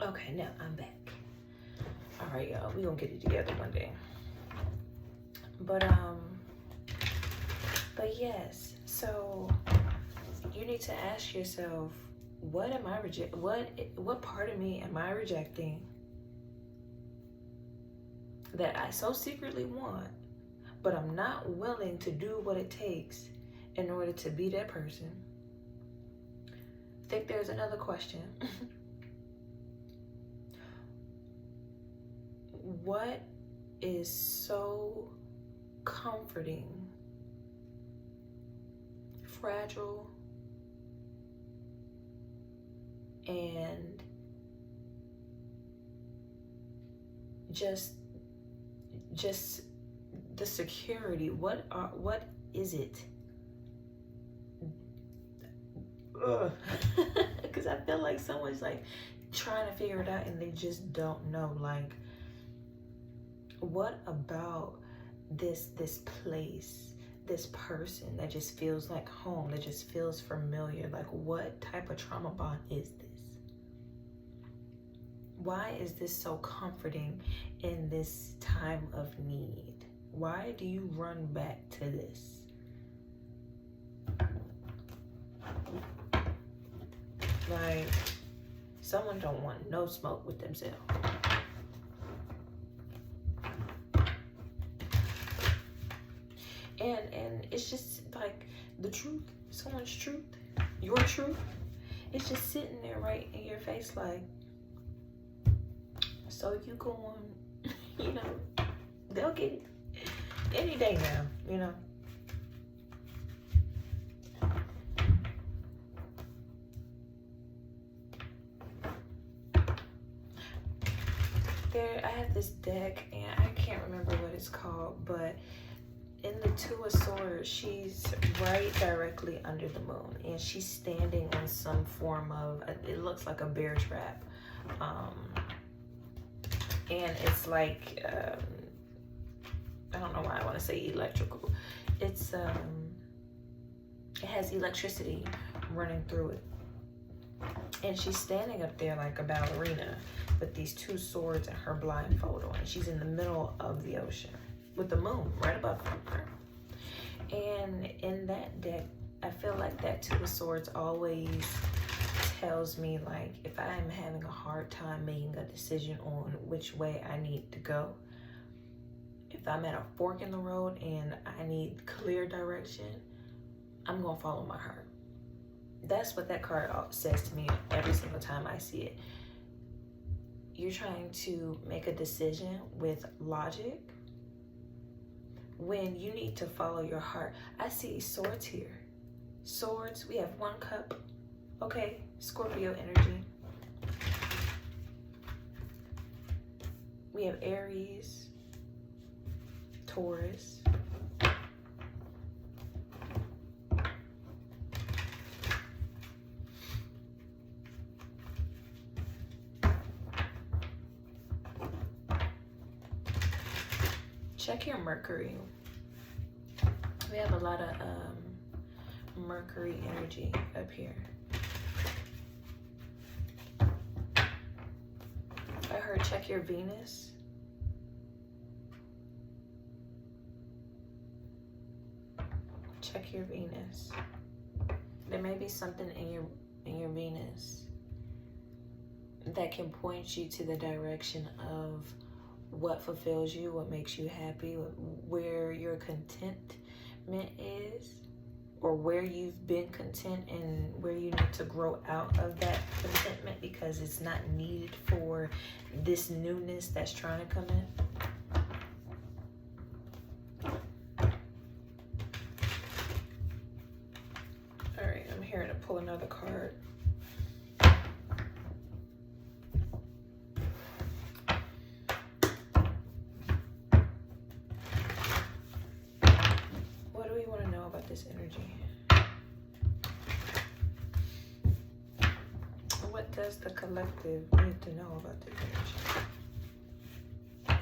Okay, now I'm back. All right, y'all. We gonna get it together one day. But yes. So you need to ask yourself, what am I reject? What part of me am I rejecting that I so secretly want, but I'm not willing to do what it takes in order to be that person? I think there's another question. What is so comforting, fragile, and just the security? What is it? Because I feel like someone's like trying to figure it out and they just don't know. Like, what about this place, this person that just feels like home, that just feels familiar? Like, what type of trauma bond is this? Why is this so comforting in this time of need? Why do you run back to this? Like, someone don't want no smoke with themselves. And it's just like the truth, someone's truth, your truth. It's just sitting there right in your face like, so you go on, you know, they'll get it any day now, you know. I have this deck, and I can't remember what it's called, but in the Two of Swords, she's right directly under the moon, and she's standing on some form of, it looks like a bear trap. And it's like, I don't know why I want to say electrical. It's, it has electricity running through it. And she's standing up there like a ballerina with these two swords and her blindfold on. She's in the middle of the ocean with the moon right above her. And in that deck, I feel like that Two of Swords always tells me, like, if I am having a hard time making a decision on which way I need to go, if I'm at a fork in the road and I need clear direction, I'm gonna follow my heart. That's what that card says to me every single time I see it. You're trying to make a decision with logic when you need to follow your heart. I see swords here. Swords, we have one cup. Okay, Scorpio energy. We have Aries, Taurus. Check your Mercury. We have a lot of Mercury energy up here. I heard check your Venus. Check your Venus. There may be something in your Venus that can point you to the direction of what fulfills you, what makes you happy, where your contentment is, or where you've been content and where you need to grow out of that contentment because it's not needed for this newness that's trying to come in. All right, I'm here to pull another card. What do we want to know about this energy? What does the collective need to know about this energy?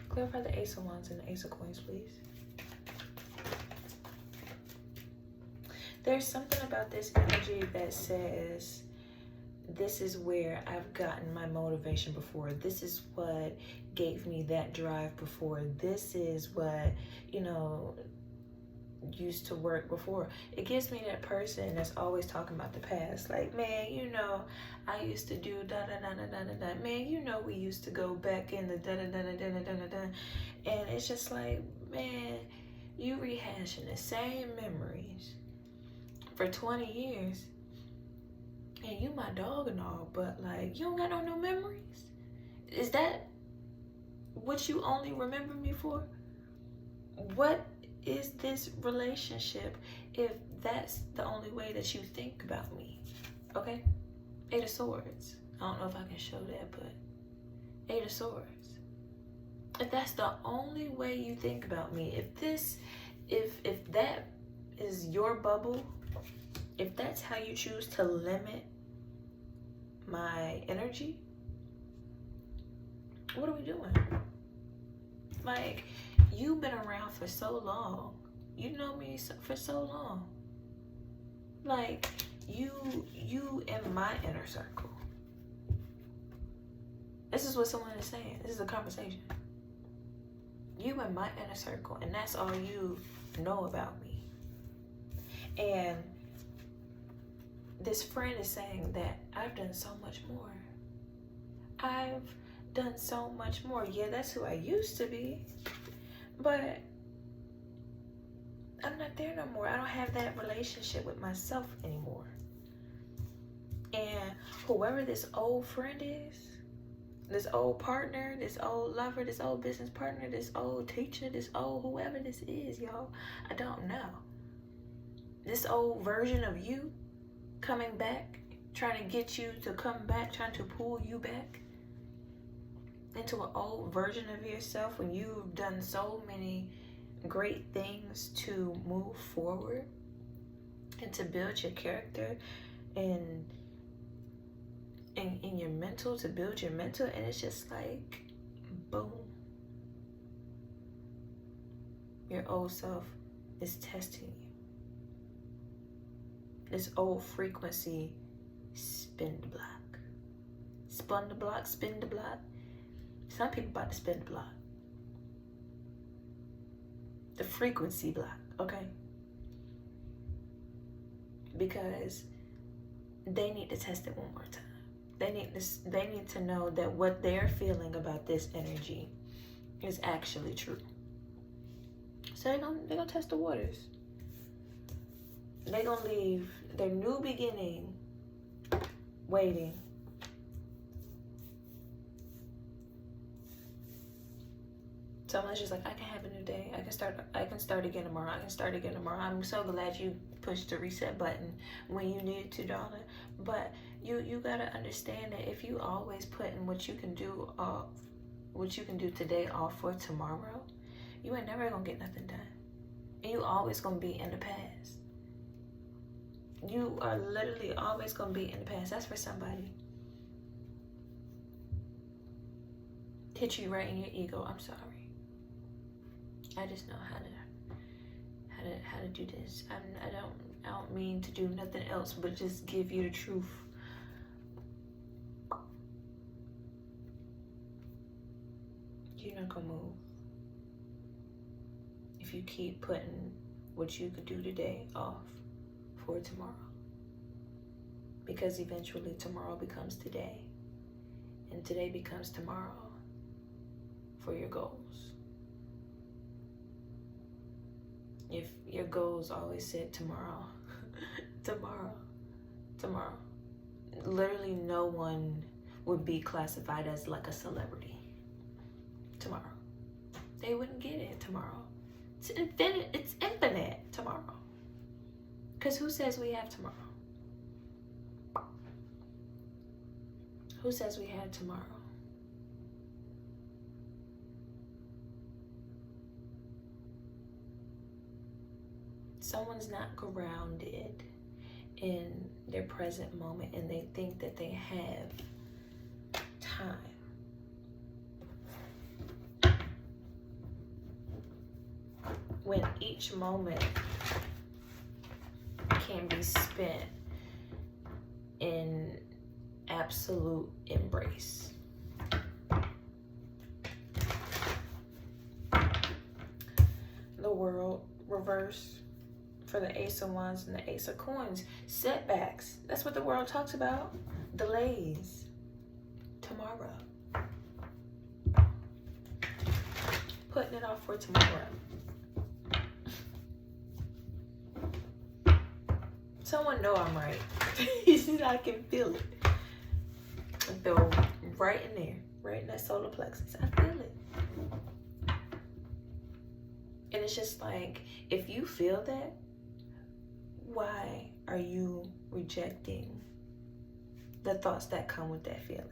Clarify the Ace of Wands and the Ace of Coins, please. There's something about this energy that says this is where I've gotten my motivation before. This is what gave me that drive before. This is what, you know, used to work before. It gives me that person that's always talking about the past. Like, man, you know, I used to do da da da da da da da. Man, you know, we used to go back in the da da da da da da da da. And it's just like, man, you rehashing the same memories for 20 years. And you my dog and all, but like, you don't got no new memories? Is that what you only remember me for? What is this relationship if that's the only way that you think about me? Okay? Eight of Swords. I don't know if I can show that, but Eight of Swords. If that's the only way you think about me, if that is your bubble, if that's how you choose to limit my energy, what are we doing? Like, you've been around for so long. You know me for so long. Like, you in my inner circle. This is what someone is saying. This is a conversation. You in my inner circle, and that's all you know about me. And this friend is saying that I've done so much more. I've done so much more. Yeah, that's who I used to be. But I'm not there no more. I don't have that relationship with myself anymore. And whoever this old friend is, this old partner, this old lover, this old business partner, this old teacher, this old whoever this is, y'all, I don't know. This old version of you coming back, trying to get you to come back, trying to pull you back into an old version of yourself when you've done so many great things to move forward and to build your character and in your mental, to build your mental, and it's just like, boom. Your old self is testing you. This old frequency, spin the block. Spun the block, spin the block. Some people about to spin the block. The frequency block, okay? Because they need to test it one more time. They need to know that what they're feeling about this energy is actually true. So they're gonna test the waters. They're gonna leave their new beginning waiting. Someone's just like, I can have a new day. I can start again tomorrow. I'm so glad you pushed the reset button when you needed to, darling. But you gotta understand that if you always putting what you can do today off for tomorrow, you ain't never gonna get nothing done. And you always gonna be in the past. You are literally always gonna be in the past. That's for somebody. Hit you right in your ego. I'm sorry. I just know how to do this. I don't mean to do nothing else but just give you the truth. You're not gonna move if you keep putting what you could do today off for tomorrow. Because eventually tomorrow becomes today, and today becomes tomorrow for your goals. If your goals always said tomorrow, tomorrow, literally no one would be classified as like a celebrity tomorrow. They wouldn't get it tomorrow. It's infinite tomorrow. Because who says we have tomorrow? Who says we have tomorrow? Someone's not grounded in their present moment and they think that they have time. When each moment can be spent in absolute embrace. The World reverse for the Ace of Wands and the Ace of Coins. Setbacks. That's what the World talks about. Delays. Tomorrow. Putting it off for tomorrow. Someone know I'm right. I can feel it. I feel right in there. Right in that solar plexus. I feel it. And it's just like, if you feel that, why are you rejecting the thoughts that come with that feeling?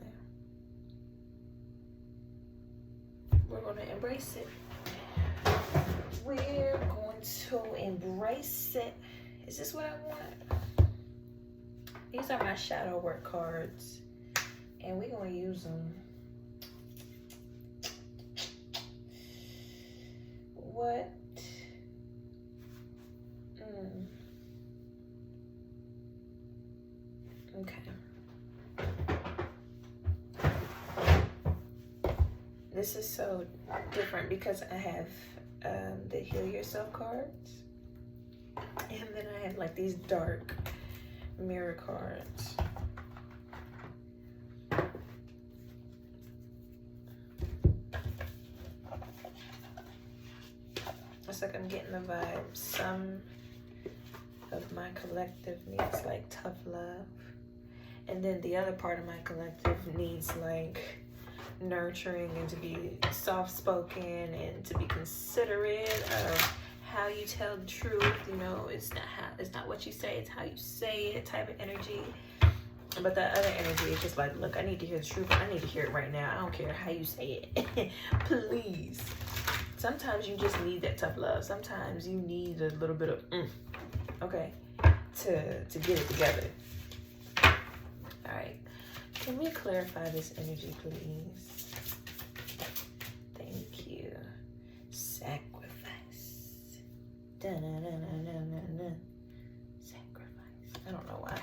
We're going to embrace it. We're going to embrace it. Is this what I want? These are my shadow work cards, and we're going to use them. What? Okay. This is so different because I have the Heal Yourself cards, and then I have like these dark mirror cards. It's like I'm getting the vibe. Some of my collective needs like tough love, and then the other part of my collective needs like nurturing and to be soft-spoken and to be considerate of how you tell the truth. You know, it's not what you say, it's how you say it type of energy. But the other energy is just like, look, I need to hear the truth. I need to hear it right now. I don't care how you say it. Please. Sometimes you just need that tough love. Sometimes you need a little bit of okay, to get it together. All right. Can we clarify this energy, please? Thank you. Sacrifice. Da-na-na-na-na-na-na. Sacrifice. I don't know why.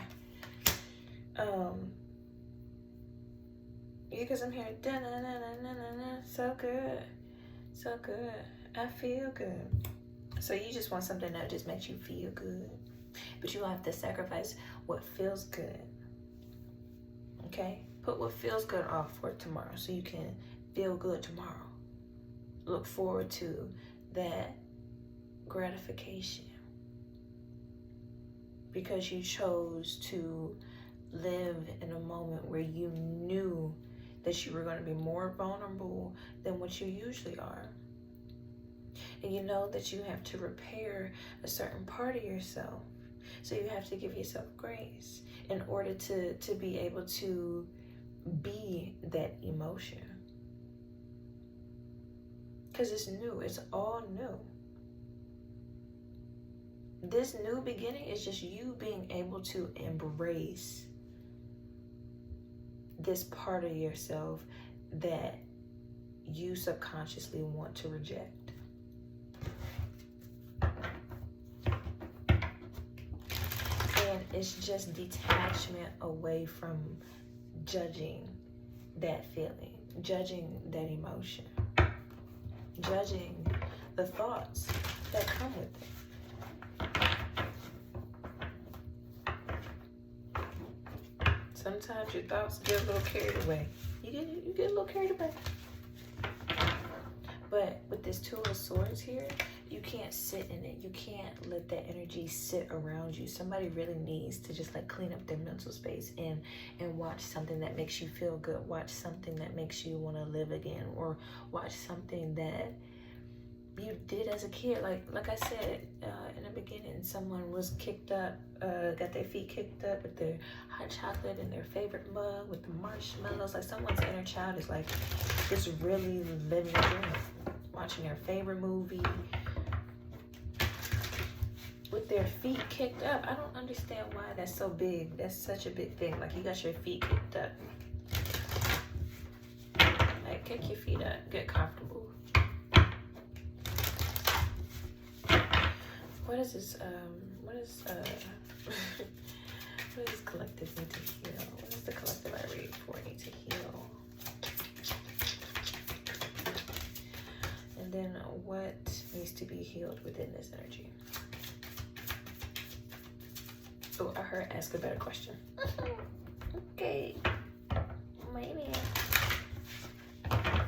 Yeah, because I'm hearing da-na-na-na-na-na. So good. So good. I feel good. So you just want something that just makes you feel good. But you have to sacrifice what feels good. Okay? Put what feels good off for tomorrow so you can feel good tomorrow. Look forward to that gratification. Because you chose to live in a moment where you knew that you were going to be more vulnerable than what you usually are. And you know that you have to repair a certain part of yourself. So you have to give yourself grace in order to be able to be that emotion. Because it's new. It's all new. This new beginning is just you being able to embrace this part of yourself that you subconsciously want to reject. And it's just detachment away from judging that feeling, judging that emotion, judging the thoughts that come with it. Sometimes your thoughts get a little carried away. You get a little carried away. But with this Two of Swords here, you can't sit in it. You can't let that energy sit around you. Somebody really needs to just like clean up their mental space and watch something that makes you feel good. Watch something that makes you want to live again, or watch something that you did as a kid. Like I said in the beginning, someone was kicked up, got their feet kicked up with their hot chocolate and their favorite mug with the marshmallows. Like someone's inner child is like just really living a dream, watching their favorite movie with their feet kicked up. I don't understand why that's so big. That's such a big thing. Like you got your feet kicked up. Like kick your feet up, get comfortable. What is this? What does collective need to heal? What does the collective I read for need to heal? And then what needs to be healed within this energy? Oh, I heard ask a better question. Okay. Maybe. How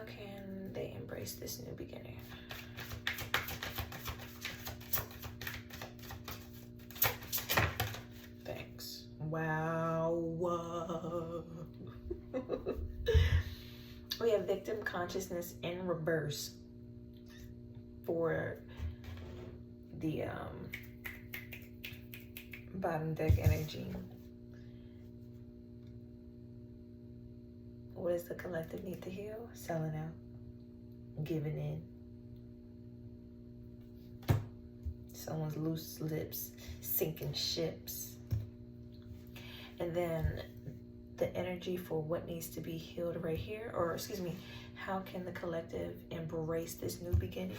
can they embrace this new beginning? Thanks. Wow. Whoa. We have victim consciousness in reverse for the bottom deck energy. What does the collective need to heal? Selling out, giving in. Someone's loose lips, sinking ships. And then the energy for what needs to be healed right here, or excuse me, how can the collective embrace this new beginning?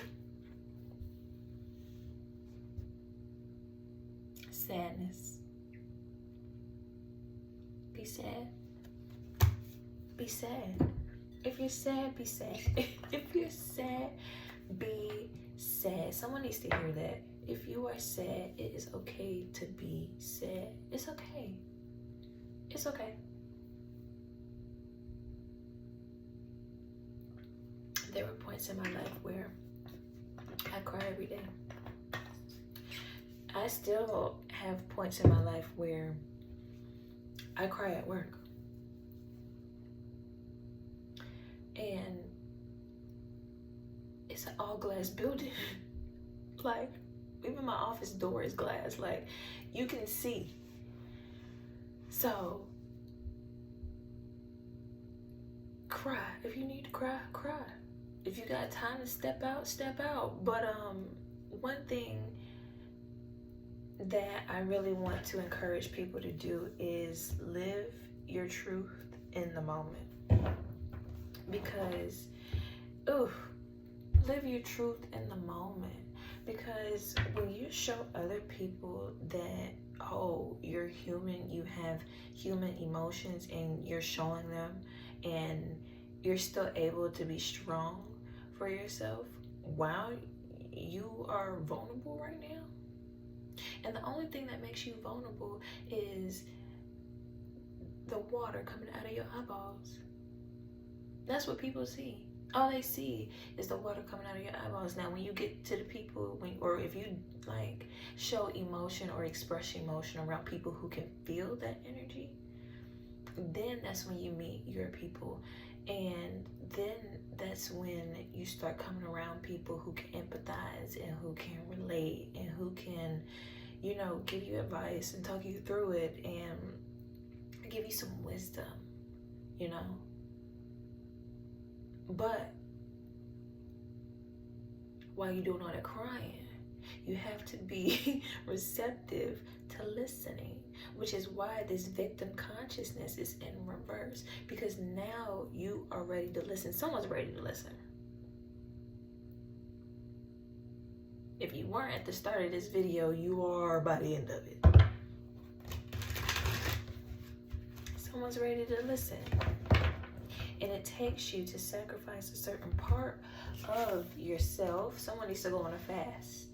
Sadness. Be sad. Be sad. If you're sad, be sad. If you're sad, be sad. Someone needs to hear that. If you are sad, it is okay to be sad. It's okay. It's okay. There were points in my life where I cry every day. I still have points in my life where I cry at work. And it's an all glass building. Like, even my office door is glass. Like, you can see. So, cry. If you need to cry, cry. If you got time to step out, step out. But one thing that I really want to encourage people to do is live your truth in the moment. Because, live your truth in the moment. Because when you show other people that, oh, you're human, you have human emotions, and you're showing them, and you're still able to be strong for yourself while you are vulnerable right now. And the only thing that makes you vulnerable is the water coming out of your eyeballs. That's what people see. All they see is the water coming out of your eyeballs. Now, when you get to the people, or if you like show emotion or express emotion around people who can feel that energy, then that's when you meet your people. And then that's when you start coming around people who can empathize and who can relate and who can, you know, give you advice and talk you through it and give you some wisdom, you know. But while you're doing all that crying, you have to be receptive to listening, which is why this victim consciousness is in reverse, because now you are ready to listen. Someone's ready to listen. If you weren't at the start of this video, you are by the end of it. Someone's ready to listen. And it takes you to sacrifice a certain part of yourself. Someone needs to go on a fast.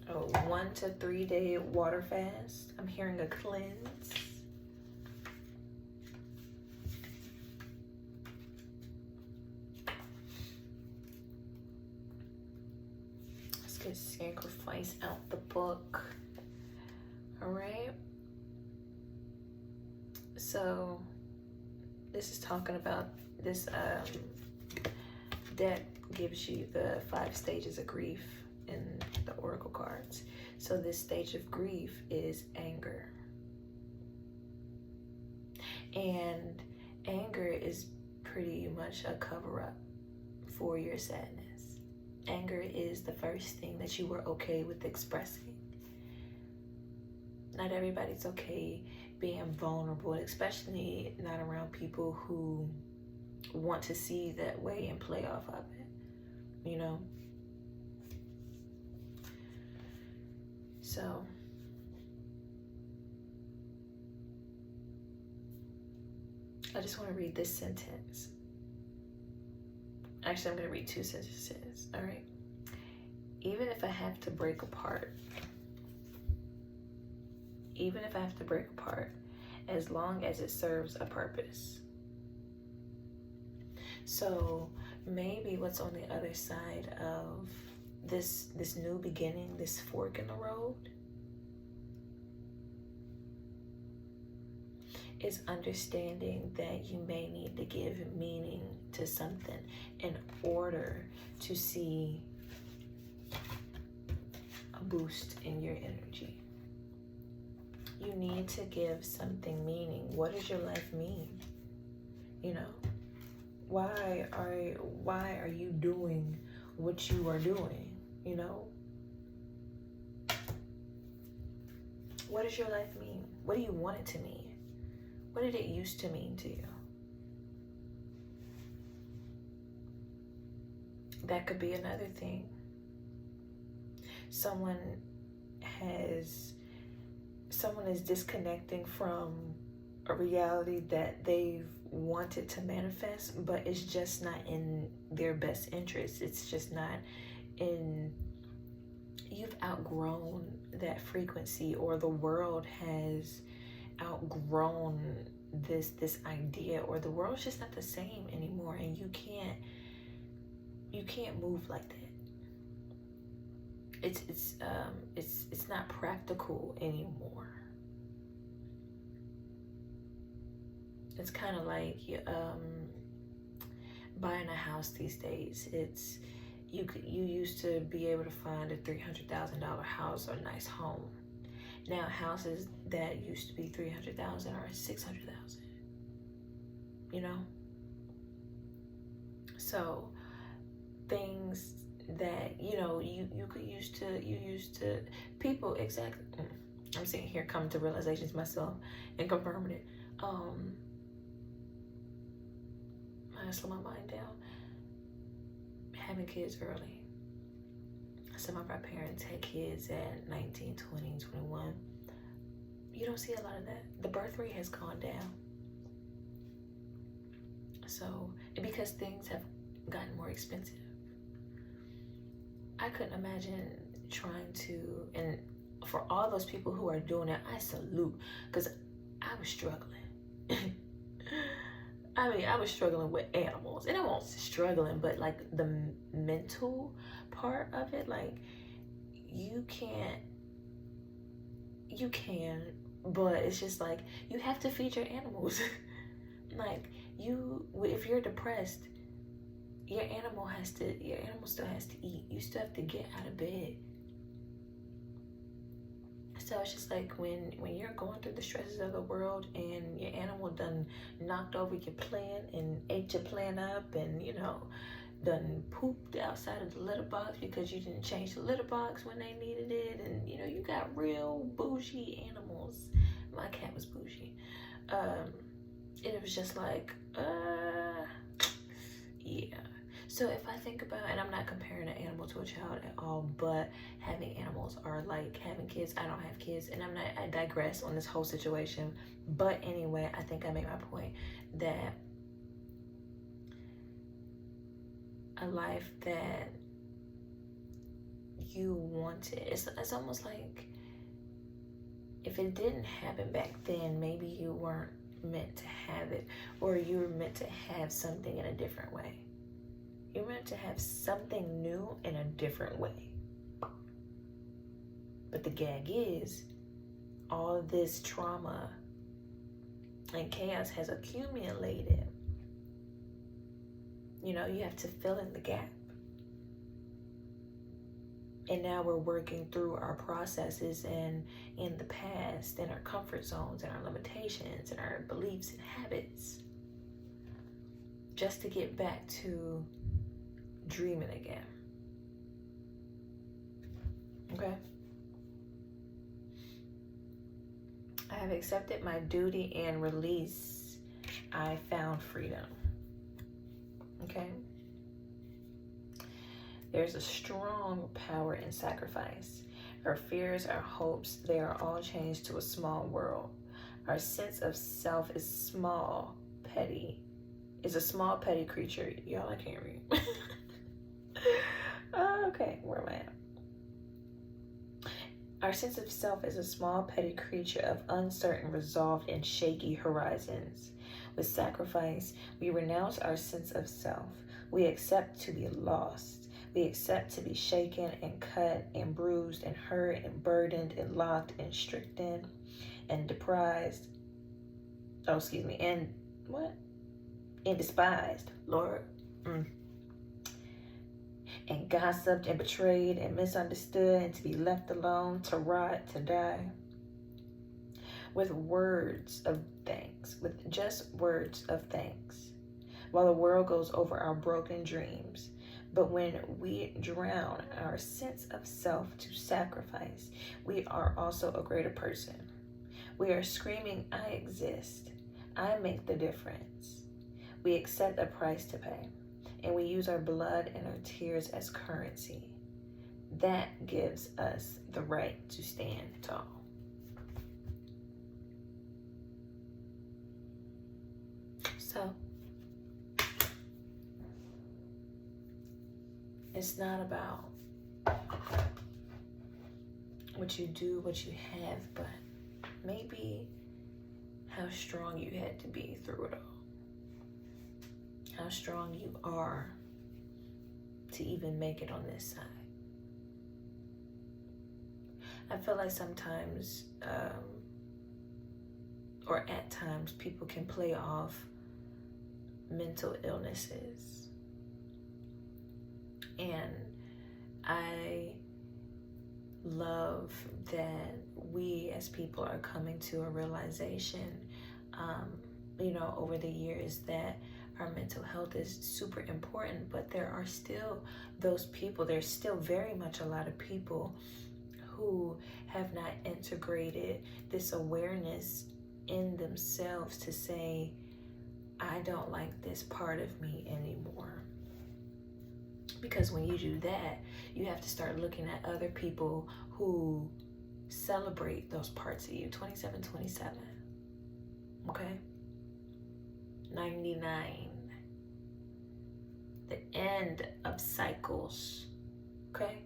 A 1 to 3 day water fast. I'm hearing a cleanse. Let's get sacrifice out the book. All right. So this is talking about this deck gives you the 5 stages of grief in the oracle cards. So this stage of grief is anger. And anger is pretty much a cover-up for your sadness. Anger is the first thing that you were okay with expressing. Not everybody's okay being vulnerable, especially not around people who want to see that way and play off of it, you know. So I just want to read this sentence. Actually, I'm going to read 2 sentences. All right. Even if I have to break apart, as long as it serves a purpose. So maybe what's on the other side of this new beginning, this fork in the road, is understanding that you may need to give meaning to something in order to see a boost in your energy. You need to give something meaning. What does your life mean? You know, why are you doing what you are doing? You know, what does your life mean? What do you want it to mean? What did it used to mean to you? That could be another thing. Someone is disconnecting from a reality that they've wanted to manifest, but it's just not in their best interest. It's just not in, you've outgrown that frequency, or the world has outgrown this idea, or the world's just not the same anymore, and you can't move like that. It's not practical anymore. It's kind of like buying a house these days. It's you used to be able to find a $300,000 house or a nice home. Now houses that used to be $300,000 are $600,000. You know? So things that, you know, you used to people, exactly. I'm sitting here coming to realizations myself and confirming it. I slow my mind down. Having kids early. Some of our parents had kids at 19, 20, 21. You don't see a lot of that. The birth rate has gone down. So, because things have gotten more expensive. I couldn't imagine trying to, and for all those people who are doing it, I salute, because I was struggling. I mean, I was struggling with animals, and I wasn't struggling, but like the mental part of it, like you can, but it's just like, you have to feed your animals. Like if you're depressed, your animal still has to eat. You still have to get out of bed. So it's just like when you're going through the stresses of the world and your animal done knocked over your plant and ate your plant up, and you know, done pooped outside of the litter box because you didn't change the litter box when they needed it, and you know, you got real bougie animals. My cat was bougie. It was just like, yeah. So if I think about, and I'm not comparing an animal to a child at all, but having animals are like having kids. I don't have kids, and I digress on this whole situation. But anyway, I think I made my point that a life that you wanted, it's almost like if it didn't happen back then, maybe you weren't meant to have it, or you were meant to have something in a different way. You're meant to have something new in a different way. But the gag is, all of this trauma and chaos has accumulated. You know, you have to fill in the gap. And now we're working through our processes and in the past, and our comfort zones, and our limitations, and our beliefs and habits, just to get back to dreaming again. Okay? I have accepted my duty and release. I found freedom. Okay? There's a strong power in sacrifice. Our fears, our hopes, they are all changed to a small world. Our sense of self is small, petty. Is a small, petty creature. Y'all, I can't read. Okay, where am I at? Our sense of self is a small, petty creature of uncertain, resolved, and shaky horizons. With sacrifice, we renounce our sense of self. We accept to be lost. We accept to be shaken and cut and bruised and hurt and burdened and locked and stricken and deprived. And what? And despised, Lord. And gossiped and betrayed and misunderstood and to be left alone, to rot, to die. With words of thanks, with just words of thanks, while the world goes over our broken dreams. But when we drown our sense of self to sacrifice, we are also a greater person. We are screaming, I exist. I make the difference. We accept a price to pay, and we use our blood and our tears as currency. That gives us the right to stand tall. So, it's not about what you do, what you have, but maybe how strong you had to be through it all. How strong you are to even make it on this side. I feel like sometimes, or at times, people can play off mental illnesses. And I love that we as people are coming to a realization, over the years that our mental health is super important, but there are still those people, there's still very much a lot of people who have not integrated this awareness in themselves to say, I don't like this part of me anymore. Because when you do that, you have to start looking at other people who celebrate those parts of you. 2727. Okay? 99. The end of cycles. Okay?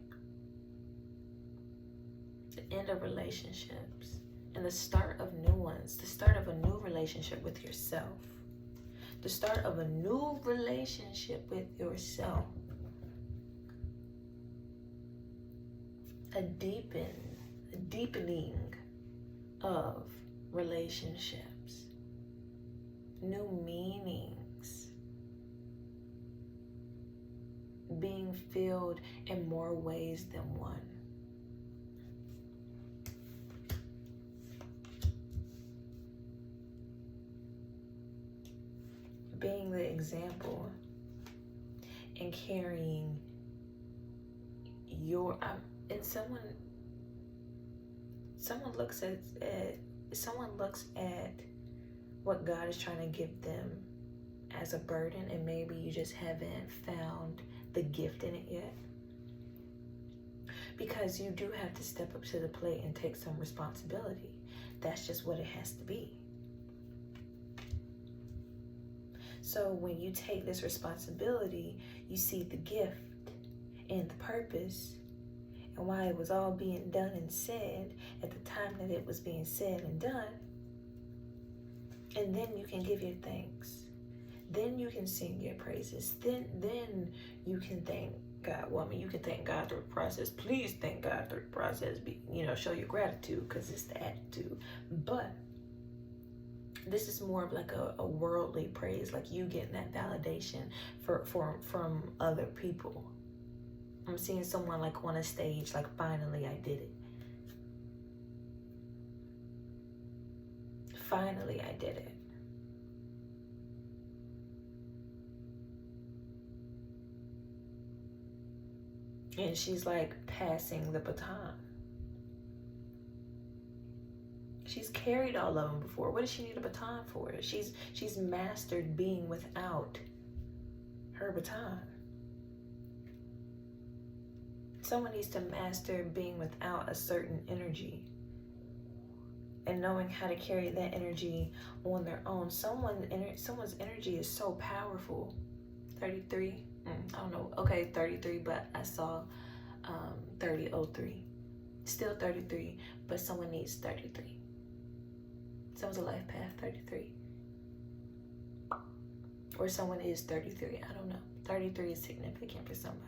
The end of relationships. And the start of new ones. The start of a new relationship with yourself. The start of a new relationship with yourself. A deepening of relationships. New meanings. Being filled in more ways than one. Being the example and carrying your and someone looks at what God is trying to give them as a burden, and maybe you just haven't found the gift in it yet. Because you do have to step up to the plate and take some responsibility. That's just what it has to be. So when you take this responsibility, you see the gift and the purpose and why it was all being done and said at the time that it was being said and done. And then you can give your thanks. Then you can sing your praises. Then you can thank God. Well, I mean, you can thank God through the process. Please thank God through the process. Show your gratitude, because it's the attitude. But this is more of like a worldly praise, like you getting that validation from other people. I'm seeing someone like on a stage, like, finally I did it. Finally I did it. And she's like passing the baton. She's carried all of them before. What does she need a baton for? She's mastered being without her baton. Someone needs to master being without a certain energy and knowing how to carry that energy on their own. Someone's energy is so powerful. 33. I don't know. Okay, 33, but I saw 3003. Still 33, but someone needs 33. Someone's a life path 33. Or someone is 33. I don't know. 33 is significant for somebody.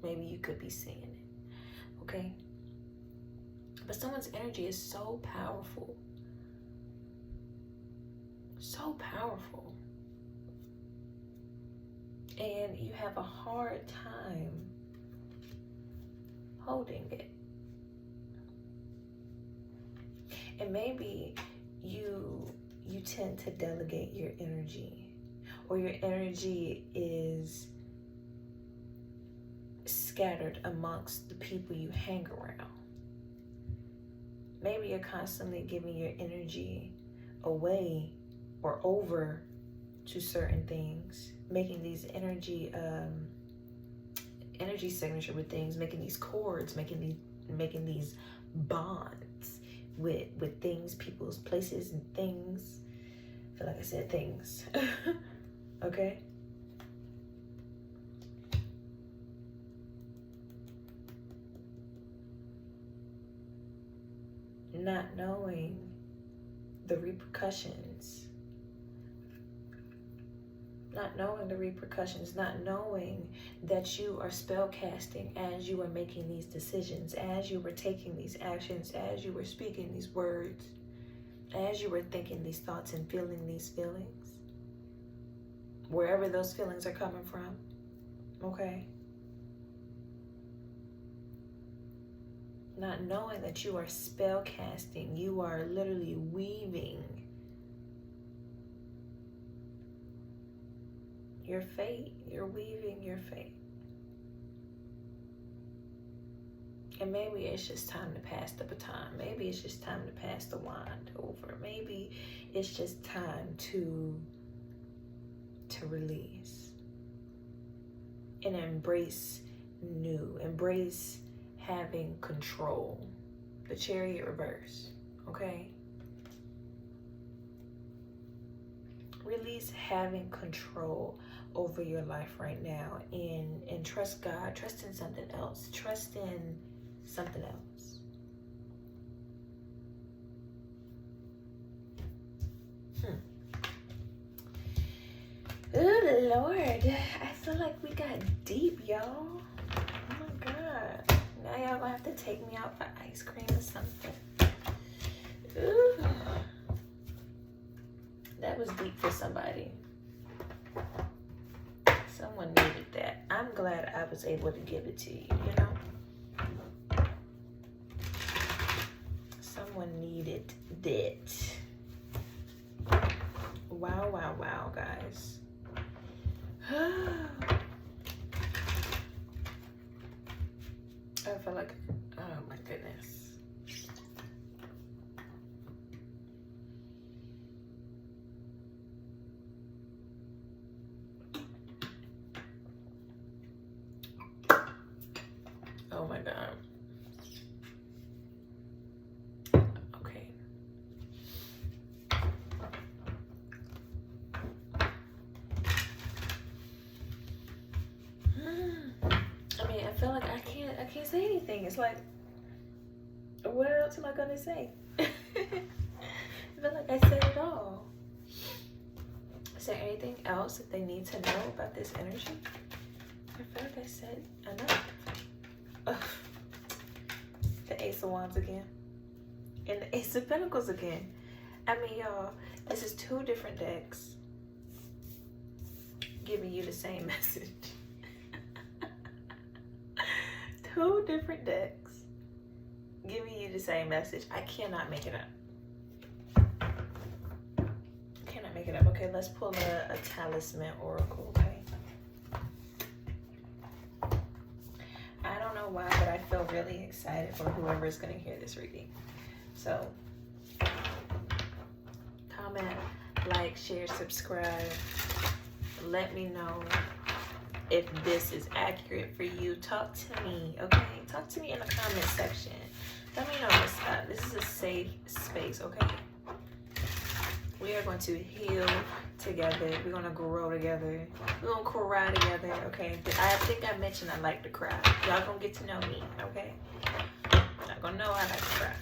Maybe you could be seeing it. Okay? But someone's energy is so powerful. So powerful. And you have a hard time holding it. And maybe you tend to delegate your energy, or your energy is scattered amongst the people you hang around. Maybe you're constantly giving your energy away or over to certain things, making these energy signature with things, making these cords, making these bonds with things, people's, places, and things. I feel like I said things. Okay? Not knowing the repercussions. Not knowing that you are spell casting as you are making these decisions, as you were taking these actions, as you were speaking these words, as you were thinking these thoughts and feeling these feelings, wherever those feelings are coming from. Okay? Not knowing that you are spell casting, you are literally weaving your fate. You're weaving your fate. And maybe it's just time to pass the baton. Maybe it's just time to pass the wand over. Maybe it's just time to release and embrace new. Embrace having control. The Chariot reverse. Okay? Release having control over your life right now, and trust God. Trust in something else. Trust in something else. Oh Lord, I feel like we got deep, y'all. Oh my God. Now y'all gonna have to take me out for ice cream or something. Ooh. That was deep for somebody. Someone needed that. I'm glad I was able to give it to you, you know? Someone needed that. Wow, wow, wow, guys. I feel like, oh my goodness. Oh my God. Okay. I mean, I feel like I can't say anything. It's like, what else am I gonna say? I feel like I said it all. Is there anything else that they need to know about this energy? I feel like I said enough. Ugh. The Ace of Wands again. And the Ace of Pentacles again. I mean, y'all, this is two different decks giving you the same message. Two different decks giving you the same message. I cannot make it up. Cannot make it up. Okay, let's pull a talisman oracle, okay? I don't know why, but I feel really excited for whoever is going to hear this reading. So, comment, like, share, subscribe. Let me know if this is accurate for you. Talk to me, okay? Talk to me in the comment section. Let me know what's up. This is a safe space, okay? We are going to heal together. We're going to grow together. We're going to cry together, okay? I think I mentioned I like to cry. Y'all going to get to know me, okay? Y'all going to know I like to cry.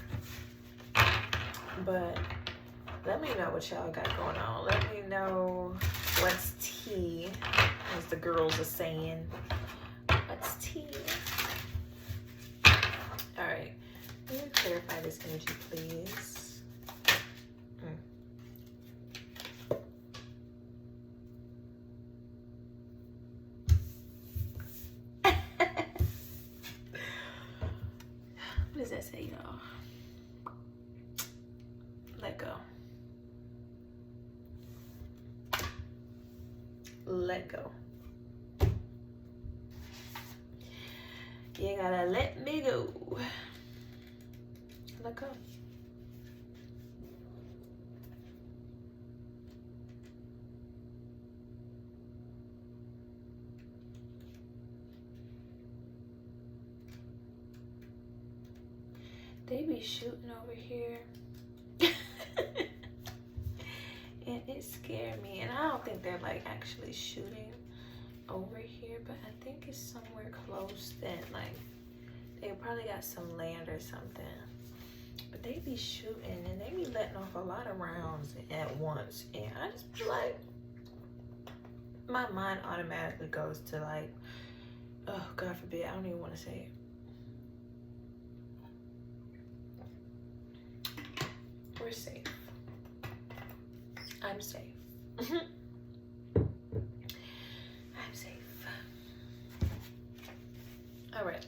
But let me know what y'all got going on. Let me know what's tea, as the girls are saying. What's tea? All right. Let me clarify this energy, please. What does that say, y'all? Let go. Let go. You gotta let me go. Let go. They be shooting over here. And it scared me. And I don't think they're like actually shooting over here, but I think it's somewhere close that like they probably got some land or something. But they be shooting and they be letting off a lot of rounds at once. And I just be like, my mind automatically goes to like, oh, God forbid, I don't even want to say it. We're safe. I'm safe. I'm safe. All right.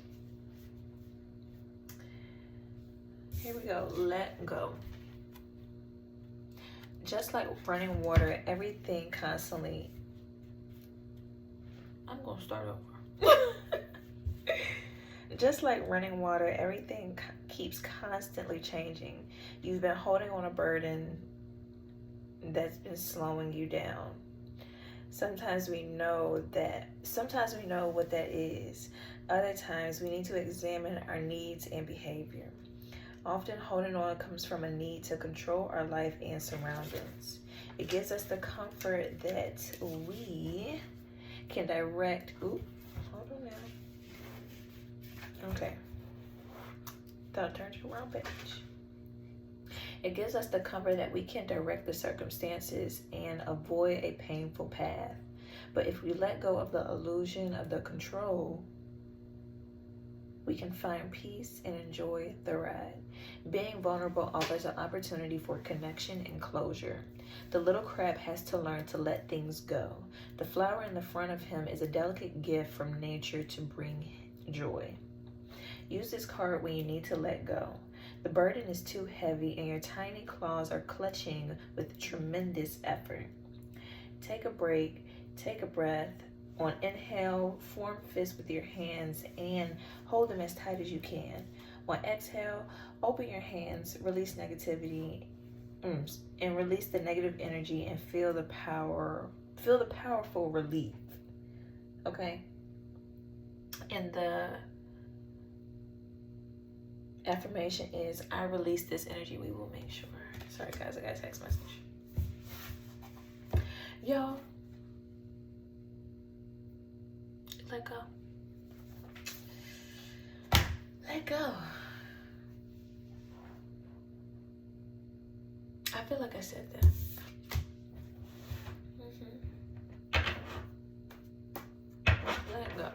Here we go. Let go. Just like running water, everything constantly. I'm going to start over. Just like running water, everything keeps constantly changing. You've been holding on a burden that's been slowing you down. Sometimes we know what that is. Other times we need to examine our needs and behavior. Often holding on comes from a need to control our life and surroundings. It gives us the comfort that we can direct. Ooh, hold on now. Okay. Thought I turned you around page. It gives us the comfort that we can direct the circumstances and avoid a painful path. But if we let go of the illusion of the control, we can find peace and enjoy the ride. Being vulnerable offers an opportunity for connection and closure. The little crab has to learn to let things go. The flower in the front of him is a delicate gift from nature to bring joy. Use this card when you need to let go. The burden is too heavy and your tiny claws are clutching with tremendous effort. Take a break, take a breath. On inhale, form fists with your hands and hold them as tight as you can. On exhale, open your hands, release negativity, and release the negative energy and feel the powerful relief. Okay? And the affirmation is, I release this energy, we will make sure. Sorry guys, I got a text message. Y'all, let go. Let go. I feel like I said that. Let go.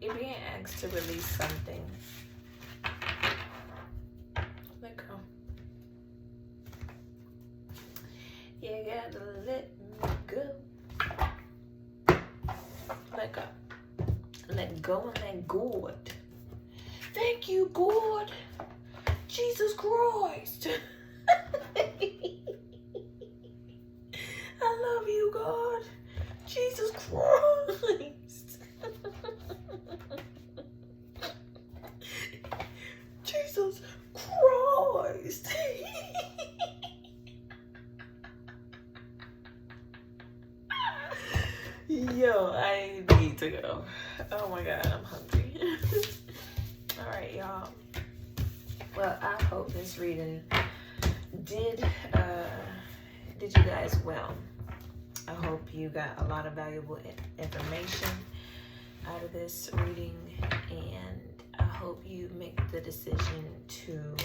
You're being asked to release something. Let go. You gotta let me go. Let go. Let go and let God. Thank you, God. Jesus Christ. I love you, God. Jesus Christ. Jesus Christ. Yo, I need to go. Oh my God, I'm hungry. All right, y'all. Well, I hope this reading did you guys well. I hope you got a lot of valuable information out of this reading, and I hope you make the decision to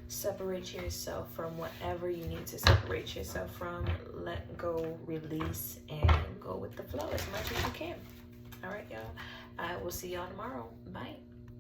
separate yourself from whatever you need to separate yourself from. Let go, release, and go with the flow as much as you can. All right, y'all. I will see y'all tomorrow. Bye.